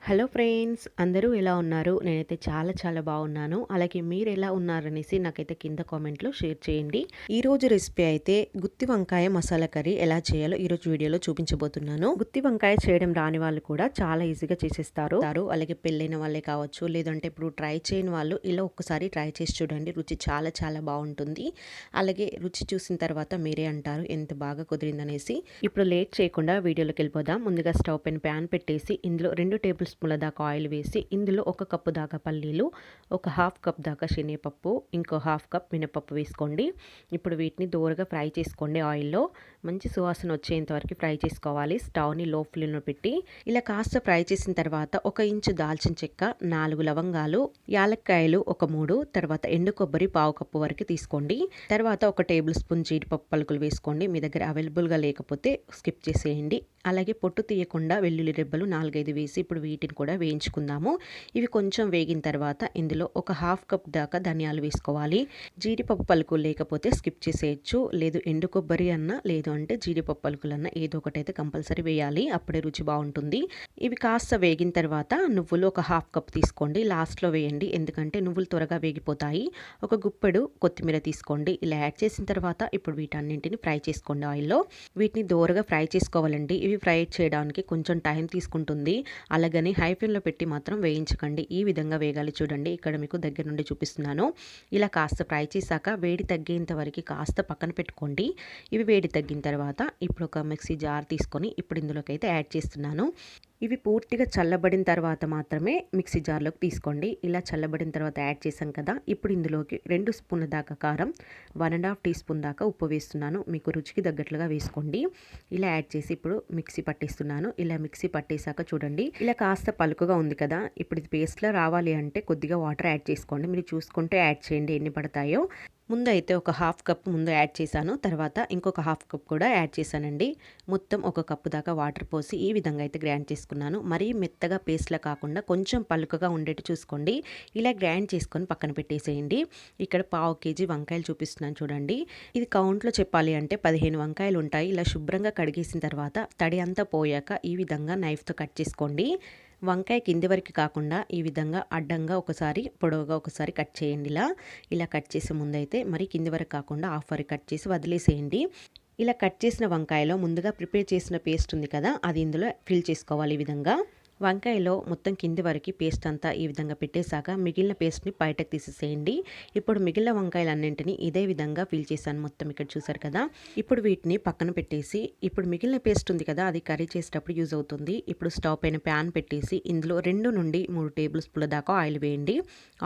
Hello friends, అందరూ ఎలా ఉన్నారు? నేనైతే చాలా బాగున్నాను. అలాగే మీరు ఎలా ఉన్నారనేసి నాకైతే కింద కామెంట్లో షేర్ చేయండి. ఈరోజు రెసిపీ అయితే గుత్తి వంకాయ మసాలా కర్రీ ఎలా చేయాలో ఈరోజు వీడియోలో చూపించబోతున్నాను. గుత్తి వంకాయ చేయడం రాని వాళ్ళు కూడా చాలా ఈజీగా చేసేస్తారు. అలాగే పెళ్ళైన వాళ్ళే కావచ్చు, లేదంటే ఇప్పుడు ట్రై చేయని వాళ్ళు ఇలా ఒక్కసారి ట్రై చేసి చూడండి. రుచి చాలా బాగుంటుంది. అలాగే రుచి చూసిన తర్వాత మీరే అంటారు ఎంత బాగా కుదిరిందనేసి. ఇప్పుడు లేట్ చేయకుండా వీడియోలోకి వెళ్ళిపోదాం. ముందుగా స్టవ్ పైన ప్యాన్ పెట్టేసి ఇందులో 2 టేబుల్ స్పూన్ల దాకా ఆయిల్ వేసి ఇందులో 1 కప్పు దాకా పల్లీలు, ఒక హాఫ్ కప్ దాకా శనగపప్పు, ఇంకో హాఫ్ కప్ మినపప్పు వేసుకోండి. ఇప్పుడు వీటిని దూరగా ఫ్రై చేసుకోండి. ఆయిల్లో మంచి సువాసన వచ్చేంత వరకు ఫ్రై చేసుకోవాలి. స్టవ్ని లో ఫ్లేమ్లో పెట్టి ఇలా కాస్త ఫ్రై చేసిన తర్వాత 1 ఇంచు దాల్చిన చెక్క, 4 లవంగాలు, యాలక్కాయలు ఒక 3, తర్వాత ఎండు కొబ్బరి పావు కప్పు వరకు తీసుకోండి. తర్వాత 1 టేబుల్ స్పూన్ జీడిపప్పు పలుకులు వేసుకోండి. మీ దగ్గర అవైలబుల్గా లేకపోతే స్కిప్ చేసేయండి. అలాగే పొట్టు తీయకుండా వెల్లుల్లి రెబ్బలు 4-5 వేసి ఇప్పుడు వీటిని కూడా వేయించుకుందాము. ఇవి కొంచెం వేగిన తర్వాత ఇందులో ఒక హాఫ్ కప్ దాకా ధనియాలు వేసుకోవాలి. జీడిపప్పు పలుకులు లేకపోతే స్కిప్ చేసేయచ్చు. లేదు ఎండు కొబ్బరి అన్న, లేదు అంటే జీడిపప్పు పలుకులన్నా ఏదో ఒకటైతే కంపల్సరీ వేయాలి. అప్పుడే రుచి బాగుంటుంది. ఇవి కాస్త వేగిన తర్వాత నువ్వులు ఒక హాఫ్ కప్ తీసుకోండి. లాస్ట్లో వేయండి, ఎందుకంటే నువ్వులు త్వరగా వేగిపోతాయి. ఒక గుప్పెడు కొత్తిమీర తీసుకోండి. ఇలా యాడ్ చేసిన తర్వాత ఇప్పుడు వీటన్నింటిని ఫ్రై చేసుకోండి ఆయిల్లో. వీటిని దోరగా ఫ్రై చేసుకోవాలండి. ఇవి ఫ్రై చేయడానికి కొంచెం టైం తీసుకుంటుంది. అలాగని హై ఫ్లేమ్లో పెట్టి మాత్రం వేయించకండి. ఈ విధంగా వేగాలి. చూడండి, ఇక్కడ మీకు దగ్గర నుండి చూపిస్తున్నాను. ఇలా కాస్త ఫ్రై చేశాక వేడి తగ్గేంత వరకు కాస్త పక్కన పెట్టుకోండి. ఇవి వేడి తగ్గిన తర్వాత ఇప్పుడు ఒక మిక్సీ జార్ తీసుకొని ఇప్పుడు ఇందులోకి అయితే యాడ్ చేస్తున్నాను. ఇవి పూర్తిగా చల్లబడిన తర్వాత మాత్రమే మిక్సీ జార్లోకి తీసుకోండి. ఇలా చల్లబడిన తర్వాత యాడ్ చేసాం కదా, ఇప్పుడు ఇందులోకి 2 స్పూన్ల దాకా కారం, 1.5 టీ స్పూన్ దాకా ఉప్పు వేస్తున్నాను. మీకు రుచికి తగ్గట్లుగా వేసుకోండి. ఇలా యాడ్ చేసి ఇప్పుడు మిక్సీ పట్టేస్తున్నాను. ఇలా మిక్సీ పట్టేశాక చూడండి, ఇలా కాస్త పలుకుగా ఉంది కదా, ఇప్పుడు ఇది పేస్ట్లో రావాలి అంటే కొద్దిగా వాటర్ యాడ్ చేసుకోండి. మీరు చూసుకుంటే యాడ్ చేయండి ఎన్ని పడతాయో. ముందు అయితే ఒక హాఫ్ కప్ ముందు యాడ్ చేశాను, తర్వాత ఇంకొక హాఫ్ కప్ కూడా యాడ్ చేశానండి. మొత్తం 1 కప్పు దాకా వాటర్ పోసి ఈ విధంగా అయితే గ్రైండ్ చేసుకున్నాను. మరీ మెత్తగా పేస్ట్లా కాకుండా కొంచెం పలుకగా ఉండేట్టు చూసుకోండి. ఇలా గ్రైండ్ చేసుకొని పక్కన పెట్టేసేయండి. ఇక్కడ పావు కేజీ వంకాయలు చూపిస్తున్నాను చూడండి. ఇది కౌంట్లో చెప్పాలి అంటే 15 వంకాయలు ఉంటాయి. ఇలా శుభ్రంగా కడిగేసిన తర్వాత తడి అంతా పోయాక ఈ విధంగా నైఫ్తో కట్ చేసుకోండి. వంకాయ కింది వరకు కాకుండా ఈ విధంగా అడ్డంగా ఒకసారి, పొడవుగా ఒకసారి కట్ చేయండి. ఇలా కట్ చేసే ముందైతే మరి కింది వరకు కాకుండా హాఫ్ వరకు కట్ చేసి వదిలేసేయండి. ఇలా కట్ చేసిన వంకాయలో ముందుగా ప్రిపేర్ చేసిన పేస్ట్ ఉంది కదా, అది ఇందులో ఫిల్ చేసుకోవాలి. ఈ విధంగా వంకాయలో మొత్తం కింది వరకు పేస్ట్ అంతా ఈ విధంగా పెట్టేశాక మిగిలిన పేస్ట్ని బయటకు తీసేసేయండి. ఇప్పుడు మిగిలిన వంకాయలన్నింటినీ ఇదే విధంగా ఫిల్ చేశాను మొత్తం. ఇక్కడ చూసారు కదా, ఇప్పుడు వీటిని పక్కన పెట్టేసి ఇప్పుడు మిగిలిన పేస్ట్ ఉంది కదా, అది కర్రీ చేసేటప్పుడు యూజ్ అవుతుంది. ఇప్పుడు స్టవ్ పైన ప్యాన్ పెట్టేసి ఇందులో 2 నుండి 3 టేబుల్ స్పూన్ల దాకా ఆయిల్ వేయండి.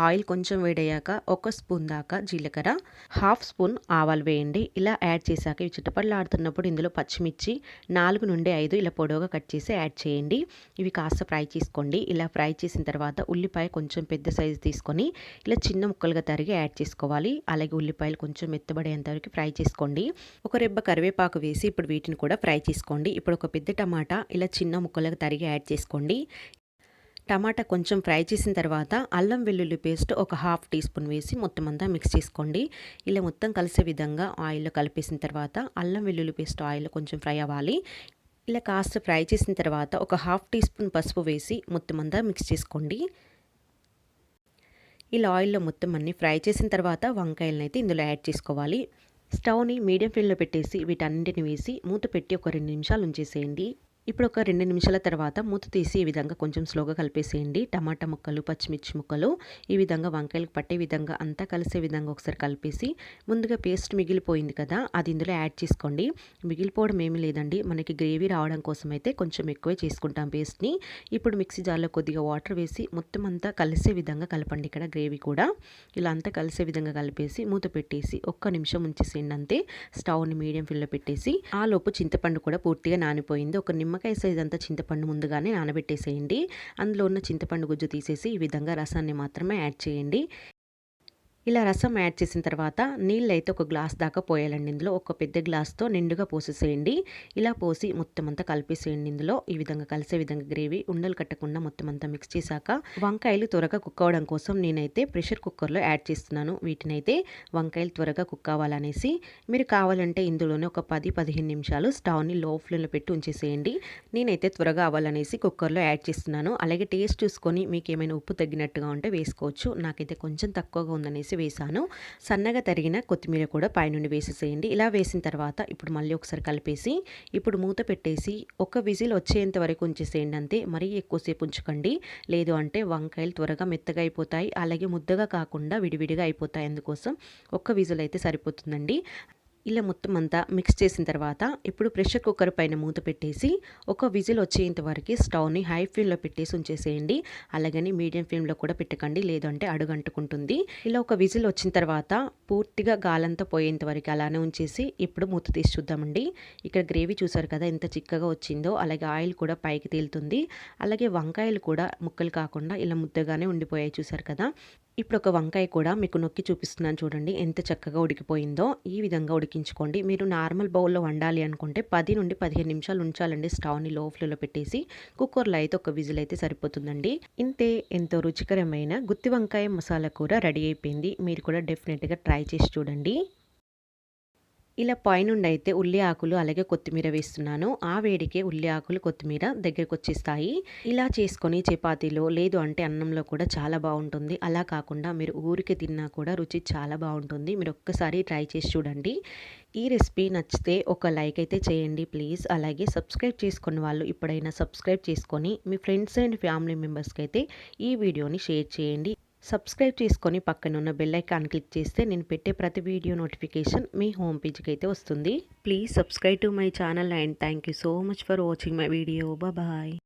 ఆయిల్ కొంచెం వేడయ్యాక 1 స్పూన్ దాకా జీలకర్ర, హాఫ్ స్పూన్ ఆవాలు వేయండి. ఇలా యాడ్ చేశాక ఇవి చిటపటలాడుతున్నప్పుడు ఇందులో పచ్చిమిర్చి 4 నుండి 5 ఇలా పొడవుగా కట్ చేసి యాడ్ చేయండి. ఇవి కాస్త ఫ్రై చేసుకోండి. ఇలా ఫ్రై చేసిన తర్వాత ఉల్లిపాయ కొంచెం పెద్ద సైజు తీసుకొని ఇలా చిన్న ముక్కలుగా తరిగి యాడ్ చేసుకోవాలి. అలాగే ఉల్లిపాయలు కొంచెం మెత్తబడేంత వరకు ఫ్రై చేసుకోండి. ఒక రెబ్బ కరివేపాకు వేసి ఇప్పుడు వీటిని కూడా ఫ్రై చేసుకోండి. ఇప్పుడు ఒక పెద్ద టమాటా ఇలా చిన్న ముక్కలుగా తరిగి యాడ్ చేసుకోండి. టమాటా కొంచెం ఫ్రై చేసిన తర్వాత అల్లం వెల్లుల్లి పేస్ట్ ఒక హాఫ్ టీ స్పూన్ వేసి మొత్తం అంతా మిక్స్ చేసుకోండి. ఇలా మొత్తం కలిసే విధంగా ఆయిల్లో కలిపేసిన తర్వాత అల్లం వెల్లుల్లి పేస్ట్ ఆయిల్లో కొంచెం ఫ్రై అవ్వాలి. ఇలా కాస్త ఫ్రై చేసిన తర్వాత ఒక హాఫ్ టీ స్పూన్ పసుపు వేసి మొత్తం అంతా మిక్స్ చేసుకోండి. ఇలా ఆయిల్లో మొత్తం అన్ని ఫ్రై చేసిన తర్వాత వంకాయలను అయితే ఇందులో యాడ్ చేసుకోవాలి. స్టవ్ని మీడియం ఫ్లేమ్లో పెట్టేసి వీటన్నింటిని వేసి మూత పెట్టి ఒక 2 నిమిషాలు ఉంచేసేయండి. ఇప్పుడు ఒక 2 నిమిషాల తర్వాత మూత తీసి ఈ విధంగా కొంచెం స్లోగా కలిపేసేయండి. టమాటా ముక్కలు, పచ్చిమిర్చి ముక్కలు ఈ విధంగా వంకాయలకు పట్టే విధంగా అంతా కలిసే విధంగా ఒకసారి కలిపేసి ముందుగా పేస్ట్ మిగిలిపోయింది కదా, అది ఇందులో యాడ్ చేసుకోండి. మిగిలిపోవడం ఏమీ లేదండి, మనకి గ్రేవీ రావడం కోసం అయితే కొంచెం ఎక్కువే చేసుకుంటాం పేస్ట్ని. ఇప్పుడు మిక్సీ జార్లో కొద్దిగా వాటర్ వేసి మొత్తం అంతా కలిసే విధంగా కలపండి. ఇక్కడ గ్రేవీ కూడా ఇలా అంతా కలిసే విధంగా కలిపేసి మూత పెట్టేసి 1 నిమిషం ఉంచేసేయండి అంతే. స్టవ్ని మీడియం ఫ్లేమ్లో పెట్టేసి ఆ లోపు చింతపండు కూడా పూర్తిగా నానిపోయింది. ఒక నిమ్మకాయ సైజ్ అంతా చింతపండు ముందుగానే నానబెట్టేసేయండి. అందులో ఉన్న చింతపండు గుజ్జు తీసేసి ఈ విధంగా రసాన్ని మాత్రమే యాడ్ చేయండి. ఇలా రసం యాడ్ చేసిన తర్వాత నీళ్ళైతే ఒక గ్లాస్ దాకా పోయాలండి. ఇందులో ఒక పెద్ద గ్లాస్‌తో నిండుగా పోసేసేయండి. ఇలా పోసి మొత్తం అంతా కలిపేసేయండి ఇందులో. ఈ విధంగా కలిసే విధంగా గ్రేవీ ఉండలు కట్టకుండా మొత్తం అంతా మిక్స్ చేశాక వంకాయలు త్వరగా కుక్ అవ్వడం కోసం నేనైతే ప్రెషర్ కుక్కర్‌లో యాడ్ చేస్తున్నాను. వీటినైతే వంకాయలు త్వరగా కుక్ అవ్వాలనేసి మీరు కావాలంటే ఇందులోనే ఒక 10, 15 నిమిషాలు స్టవ్‌ని లో ఫ్లేమ్‌లో పెట్టి ఉంచేసేయండి. నేనైతే త్వరగా అవ్వాలనేసి కుక్కర్‌లో యాడ్ చేస్తున్నాను. అలాగే టేస్ట్ చూసుకొని మీకేమైనా ఉప్పు తగ్గినట్టుగా ఉంటే వేసుకోవచ్చు. నాకైతే కొంచెం తక్కువగా ఉందనేసి వేసాను. సన్నగా తరిగిన కొత్తిమీర కూడా పైనుండి వేసేసేయండి. ఇలా వేసిన తర్వాత ఇప్పుడు మళ్ళీ ఒకసారి కలిపేసి ఇప్పుడు మూత పెట్టేసి ఒక విజిల్ వచ్చేంత వరకు ఉంచేసేయండి అంతే. మరీ ఎక్కువసేపు ఉంచకండి. లేదు అంటే వంకాయలు త్వరగా మెత్తగా అయిపోతాయి. అలాగే ముద్దగా కాకుండా విడివిడిగా అయిపోతాయి. అందుకోసం ఒక్క విజిల్ అయితే సరిపోతుందండి. ఇలా మొత్తం అంతా మిక్స్ చేసిన తర్వాత ఇప్పుడు ప్రెషర్ కుక్కర్ పైన మూత పెట్టేసి ఒక విజిల్ వచ్చేంత వరకు స్టవ్ని హై ఫ్లేమ్లో పెట్టేసి ఉంచేసేయండి. అలాగని మీడియం ఫ్లేమ్లో కూడా పెట్టకండి, లేదంటే అడుగంటుకుంటుంది. ఇలా ఒక విజిల్ వచ్చిన తర్వాత పూర్తిగా గాలంతా పోయేంత వరకు అలానే ఉంచేసి ఇప్పుడు మూత తీసి చూద్దామండి. ఇక్కడ గ్రేవీ చూసారు కదా ఎంత చిక్కగా వచ్చిందో. అలాగే ఆయిల్ కూడా పైకి తేలుతుంది. అలాగే వంకాయలు కూడా ముక్కలు కాకుండా ఇలా ముద్దగానే ఉండిపోయాయి చూసారు కదా. ఇప్పుడు ఒక వంకాయ కూడా మీకు నొక్కి చూపిస్తున్నాను చూడండి ఎంత చక్కగా ఉడికిపోయిందో. ఈ విధంగా ఉడికించుకోండి. మీరు నార్మల్ బౌల్లో వండాలి అనుకుంటే 10 నుండి 15 నిమిషాలు ఉంచాలండి స్టవ్ని లో ఫ్లేమ్లో పెట్టేసి. కుక్కర్లో అయితే ఒక విజిల్ అయితే సరిపోతుందండి. ఇంతే, ఎంతో రుచికరమైన గుత్తి వంకాయ మసాలా కూర రెడీ అయిపోయింది. మీరు కూడా డెఫినెట్గా ట్రై చేసి చూడండి. ఇలా పైనుండి అయితే ఉల్లి ఆకులు అలాగే కొత్తిమీర వేస్తున్నాను. ఆ వేడికే ఉల్లి ఆకులు కొత్తిమీర దగ్గరికి వచ్చేస్తాయి. ఇలా చేసుకొని చపాతీలో లేదు అంటే అన్నంలో కూడా చాలా బాగుంటుంది. అలా కాకుండా మీరు ఊరికే తిన్నా కూడా రుచి చాలా బాగుంటుంది. మీరు ఒక్కసారి ట్రై చేసి చూడండి. ఈ రెసిపీ నచ్చితే ఒక లైక్ అయితే చేయండి ప్లీజ్. అలాగే సబ్స్క్రైబ్ చేసుకున్న వాళ్ళు ఇప్పుడైనా సబ్స్క్రైబ్ చేసుకొని మీ ఫ్రెండ్స్ అండ్ ఫ్యామిలీ మెంబర్స్కి అయితే ఈ వీడియోని షేర్ చేయండి. సబ్స్క్రైబ్ చేసుకొని పక్కనున్న బెల్ ఐకాన్ క్లిక్ చేస్తే నేను పెట్టే ప్రతి వీడియో నోటిఫికేషన్ మీ హోమ్ పేజ్కి అయితే వస్తుంది. Please subscribe to my channel and thank you so much for watching my video. Bye.